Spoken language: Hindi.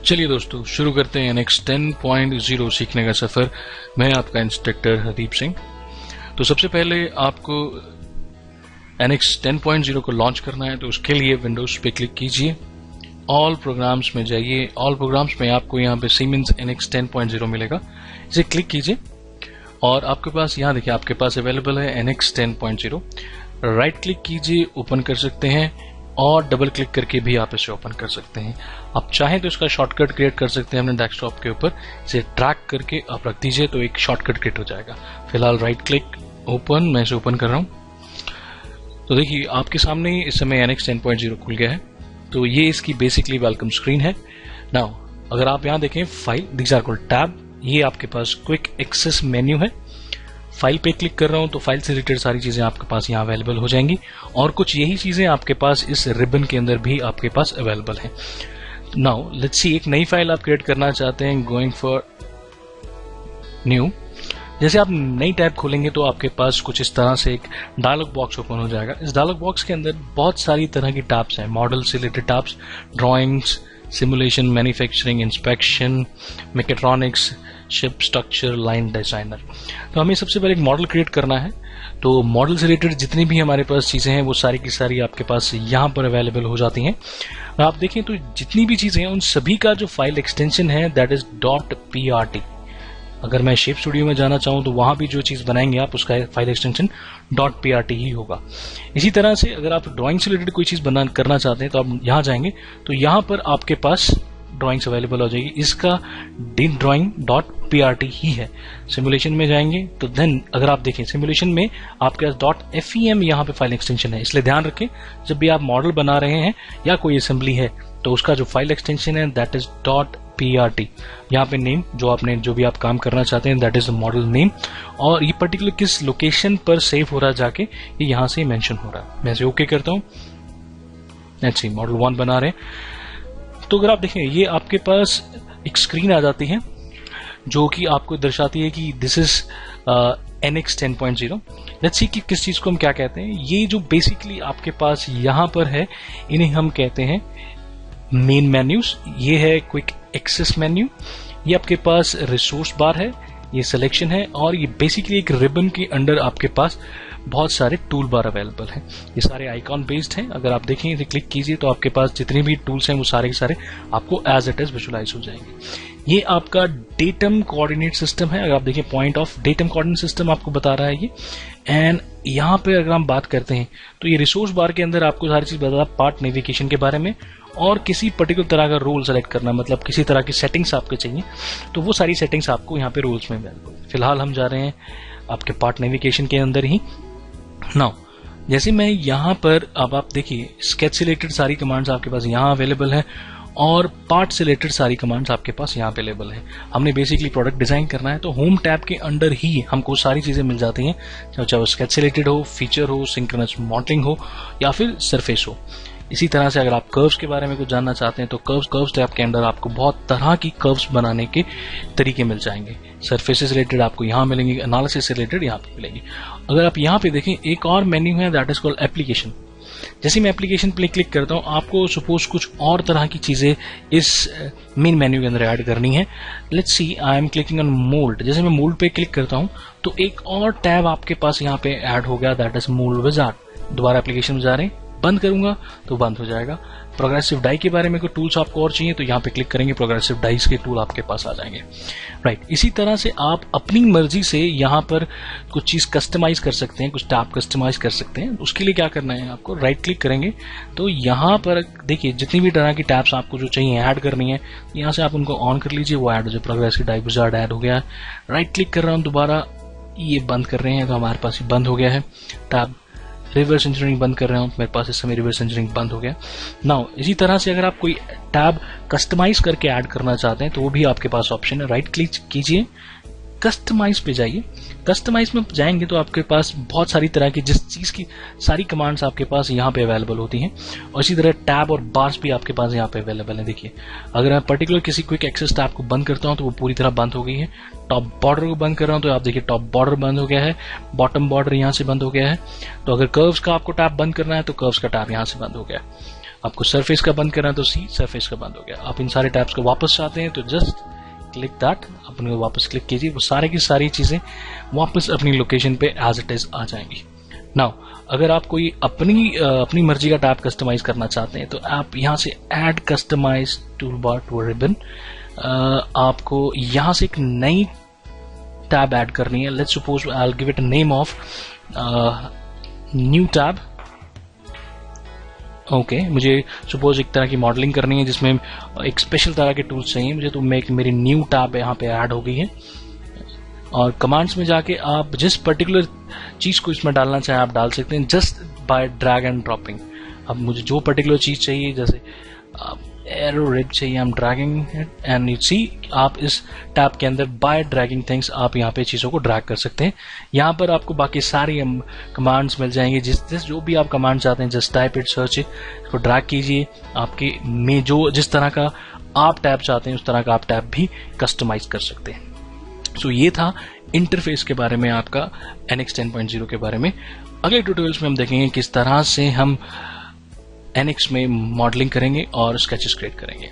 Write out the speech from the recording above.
चलिए दोस्तों शुरू करते हैं NX 10.0 सीखने का सफर। मैं आपका इंस्ट्रक्टर हरदीप सिंह। तो सबसे पहले आपको NX 10.0 को लॉन्च करना है, तो उसके लिए विंडोज पे क्लिक कीजिए, ऑल प्रोग्राम्स में जाइए। ऑल प्रोग्राम्स में आपको यहाँ पे Siemens NX 10.0 मिलेगा, इसे क्लिक कीजिए और आपके पास यहाँ देखिए आपके पास अवेलेबल है NX 10.0। राइट क्लिक कीजिए, ओपन कर सकते हैं और डबल क्लिक करके भी आप इसे ओपन कर सकते हैं। आप चाहें तो इसका शॉर्टकट क्रिएट कर सकते हैं अपने डेस्कटॉप के ऊपर, इसे ड्रैग करके आप रख दीजिए तो एक शॉर्टकट क्रिएट हो जाएगा। फिलहाल राइट क्लिक ओपन, मैं इसे ओपन कर रहा हूं। तो देखिए आपके सामने इस समय NX 10.0 खुल गया है। तो ये इसकी बेसिकली वेलकम स्क्रीन है। नाउ अगर आप यहाँ देखें file, these are called tab, ये आपके पास क्विक एक्सेस मेन्यू है। फाइल पे क्लिक कर रहा हूं तो फाइल से रिलेटेड सारी चीजें आपके पास यहाँ अवेलेबल हो जाएंगी और कुछ यही चीजें आपके पास इस रिबन के अंदर भी आपके पास अवेलेबल है। नाउ लेट्स सी, एक नई फाइल आप क्रिएट करना चाहते हैं, गोइंग फॉर न्यू। जैसे आप नई टैब खोलेंगे तो आपके पास कुछ इस तरह से एक डायलॉग बॉक्स ओपन हो जाएगा। इस डायलॉग बॉक्स के अंदर बहुत सारी तरह की टैब्स हैं, मॉडल से related tabs, drawings, simulation, manufacturing, inspection, mechatronics, ship structure, line designer. तो हमें सबसे पहले एक मॉडल क्रिएट करना है। तो मॉडल से रिलेटेड जितनी भी हमारे पास चीजें हैं वो सारी की सारी आपके पास यहाँ पर अवेलेबल हो जाती हैं। आप देखें तो जितनी भी चीजें हैं उन सभी का जो फाइल एक्सटेंशन है दैट इज .prt। अगर मैं शेप स्टूडियो में जाना चाहूँ तो वहां भी जो चीज बनाएंगे आप उसका फाइल एक्सटेंशन .prt ही होगा। इसी तरह से अगर आप ड्राइंग से रिलेटेड कोई चीज करना चाहते हैं तो आप यहाँ जाएंगे तो यहाँ पर आपके पास ड्राइंग्स अवेलेबल हो जाएगी, इसका drawing.prt ही है। सिमुलेशन में जाएंगे तो देन अगर आप देखें सिमुलेशन में आपके पास .fem यहाँ पे फाइल एक्सटेंशन है, इसलिए ध्यान रखें जब भी आप मॉडल बना रहे हैं या कोई असेंबली है तो उसका जो फाइल एक्सटेंशन है दैट इज .prt। यहाँ पे नेम जो भी आप काम करना चाहते हैं that is the model name और ये पर्टिकुलर किस लोकेशन पर सेव हो रहा है जाके ये यहाँ से मेंशन हो रहा है। मैं इसे ओके करता हूँ। लेट्स सी, मॉडल 1 बना रहे हैं। तो अगर आप देखें ये आपके पास एक स्क्रीन आ जाती है जो कि आपको दर्शाती है कि this is NX 10.0। Let's see कि किस चीज को हम क्या कहते हैं। ये जो बेसिकली आपके पास यहाँ पर है इन्हें हम कहते हैं मेन मेन्यूज। ये है क्विक एक्सेस मेन्यू, ये आपके पास रिसोर्स बार है, ये सिलेक्शन है और ये बेसिकली एक रिबन के अंडर आपके पास बहुत सारे टूल बार अवेलेबल हैं। ये सारे आइकॉन बेस्ड हैं। अगर आप देखें इसे क्लिक कीजिए तो आपके पास जितने भी टूल्स हैं वो सारे के सारे आपको एज इट इज विजुअलाइज हो जाएंगे। ये आपका डेटम कोऑर्डिनेट सिस्टम है। अगर आप देखें point of datum coordinate system आपको बता रहा है ये। एंड यहाँ पे अगर हम बात करते हैं तो ये रिसोर्स बार के अंदर आपको सारी चीज बता रहा है, पार्ट नेविगेशन के बारे में और किसी पर्टिकुलर तरह का रोल सेलेक्ट करना, मतलब किसी तरह की सेटिंग्स आपको चाहिए तो वो सारी सेटिंग्स आपको यहाँ पे रोल्स में अवेलेबल। फिलहाल हम जा रहे हैं आपके पार्ट नेविगेशन के अंदर ही। नाउ जैसे मैं यहाँ पर अब आप देखिए स्केच से रिलेटेड सारी कमांड्स आपके पास यहाँ अवेलेबल है और पार्ट से रिलेटेड सारी कमांड्स आपके पास यहाँ अवेलेबल है। हमने बेसिकली प्रोडक्ट डिजाइन करना है तो होम टैब के अंडर ही हमको सारी चीजें मिल जाती हैं, चाहे वो स्केच से रिलेटेड हो, फीचर हो, सिंक्रोनस मॉडलिंग हो या फिर सरफेस हो। इसी तरह से अगर आप कर्व्स के बारे में कुछ जानना चाहते हैं तो कर्व्स टैब के अंदर आपको बहुत तरह की कर्व्स बनाने के तरीके मिल जाएंगे। सरफेसेस रिलेटेड आपको यहाँ मिलेंगे, एनालिसिस से रिलेटेड यहाँ पे मिलेंगी। अगर आप यहाँ पे देखें एक और मेन्यू है दैट इज कॉल्ड एप्लीकेशन। जैसे मैं एप्लीकेशन पे क्लिक करता हूँ आपको सपोज कुछ और तरह की चीजें इस मेन मेन्यू के अंदर ऐड करनी है। Let's see, I am clicking on mould. जैसे मैं मोल्ड पे क्लिक करता हूँ तो एक और टैब आपके पास यहाँ पे ऐड हो गया दैट इज मोल्ड विजार्ड। दोबारा एप्लीकेशन में जा रहे हैं, बंद करूंगा तो बंद हो जाएगा। प्रोग्रेसिव डाई के बारे में कोई टूल्स आपको और चाहिए तो यहाँ पे क्लिक करेंगे, प्रोग्रेसिव डाइस के टूल आपके पास आ जाएंगे। राइट, इसी तरह से आप अपनी मर्जी से यहाँ पर कुछ चीज कस्टमाइज कर सकते हैं, कुछ टैब कस्टमाइज कर सकते हैं। उसके लिए क्या करना है, आपको राइट क्लिक करेंगे तो यहाँ पर देखिए जितनी भी तरह की टैब्स आपको जो चाहिए ऐड करनी है यहाँ से आप उनको ऑन कर लीजिए, वो ऐड हो जाए। प्रोग्रेसिव डाई विजार्ड ऐड हो गया है। राइट क्लिक कर रहा हूँ दोबारा, ये बंद कर रहे हैं तो हमारे पास ये बंद हो गया है टैब। रिवर्स इंजीनियरिंग बंद कर रहा हूं, मेरे पास इस समय रिवर्स इंजीनियरिंग बंद हो गया। नाउ इसी तरह से अगर आप कोई टैब कस्टमाइज करके ऐड करना चाहते हैं तो वो भी आपके पास ऑप्शन है। राइट क्लिक कीजिए, कस्टमाइज पे जाइए। कस्टमाइज में जाएंगे तो आपके पास बहुत सारी तरह की जिस चीज की सारी कमांड्स आपके पास यहाँ पे अवेलेबल होती हैं और इसी तरह टैब और बार्स भी आपके पास यहाँ पे अवेलेबल है। देखिए अगर मैं पर्टिकुलर किसी क्विक एक्सेस टैब को बंद करता हूँ तो वो पूरी तरह बंद हो गई है। टॉप बॉर्डर को बंद कर रहा हूँ तो आप देखिए टॉप बॉर्डर बंद हो गया है, बॉटम बॉर्डर यहाँ से बंद हो गया है। तो अगर कर्व्स का आपको टैब बंद करना है तो कर्व्स का टैब यहाँ से बंद हो गया है। आपको सरफेस का बंद करना है तो सी सरफेस का बंद हो गया। आप इन सारे टैब्स को वापस चाहते हैं तो जस्ट क्लिक दैट, अपने वापस क्लिक कीजिए, वो सारे की सारी चीजें वापस अपनी लोकेशन पे एज इट इज आ जाएंगी। नाउ अगर आप कोई अपनी मर्जी का टैब कस्टमाइज करना चाहते हैं तो आप यहां से add customise toolbar to ribbon, आपको यहां से एक नई टैब ऐड करनी है। Let's suppose I will give it a name of new tab. Okay, मुझे सपोज एक तरह की मॉडलिंग करनी है जिसमें एक स्पेशल तरह के टूल्स चाहिए मुझे, तो मेरी न्यू टैब यहाँ पे ऐड हो गई है। और कमांड्स में जाके आप जिस पर्टिकुलर चीज को इसमें डालना चाहें आप डाल सकते हैं just by drag and dropping. अब मुझे जो पर्टिकुलर चीज चाहिए, जैसे एरो रिग चाहिए, I am dragging it and you see आप इस टैब के अंदर बाय ड्रैगिंग थिंग्स आप यहाँ पे चीजों को ड्रैग कर सकते हैं। यहाँ पर आपको बाकी सारी कमांड्स मिल जाएंगे, जिस जो भी आप कमांड चाहते हैं just type it, search it, इसको ड्रैग कीजिए। आपके में जो जिस तरह का आप टैब चाहते हैं उस तरह का आप टैब भी कस्टमाइज कर सकते हैं। सो ये था इंटरफेस के बारे में, आपका NX 10.0 के बारे में। अगले ट्यूटोरियल्स में हम देखेंगे किस तरह से हम NX में मॉडलिंग करेंगे और स्केचेस क्रिएट करेंगे।